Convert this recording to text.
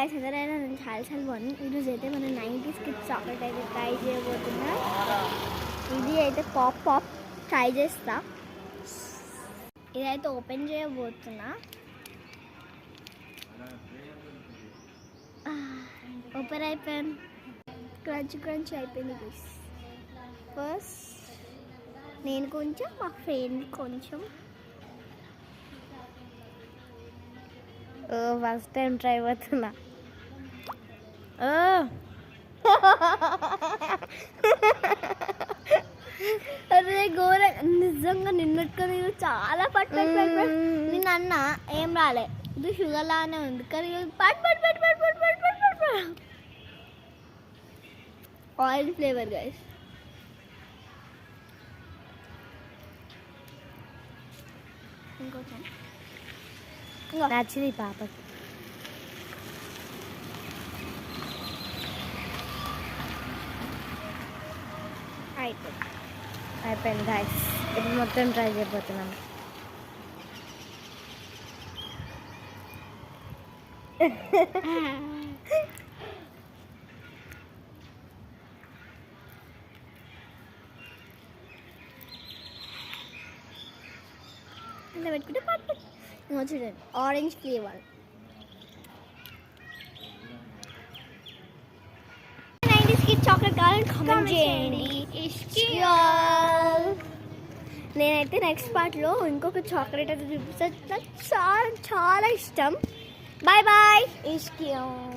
Guys ఎవరైనా నేను చాలా బాగుంది. ఈరోజు అయితే మనం 90s కిడ్స్ చాక్లెట్ అయితే ట్రై చేయబోతున్నా. ఇది అయితే పాప్ ట్రై చేస్తా. ఇదైతే ఓపెన్ చేయబోతున్నా. ఓపెన్ అయిపోయింది. క్రంచ్ అయిపోయింది గైస్. ఫస్ట్ నేను కొంచెం, మా ఫ్రెండ్ కొంచెం. ఫస్ట్ టైం ట్రై అవుతున్నా. అరే ఘోర, నిజంగా నిన్నట్టుగా నేను చాలా నిన్న అన్న ఏం రాలే, ఇది షుగర్ లానే ఉంది కానీ ఆయిల్ ఫ్లేవర్ గైస్. ఇంకొంచెం నచ్చింది పాపకి. అయిపోయింది గైస్. ఇప్పుడు మొత్తం ట్రై చేయబోతున్నాం. అలా పెట్టుకుంటే పర్ఫెక్ట్. చూడండి, orange flavour. 90s kid chocolate కావాలని కామెంట్ చేయండి. నేనైతే నెక్స్ట్ పార్ట్లో ఇంకొక చాక్లెట్ అయితే చూపిస్తాను. చాలా ఇష్టం. Bye bye. ఇష్కియో.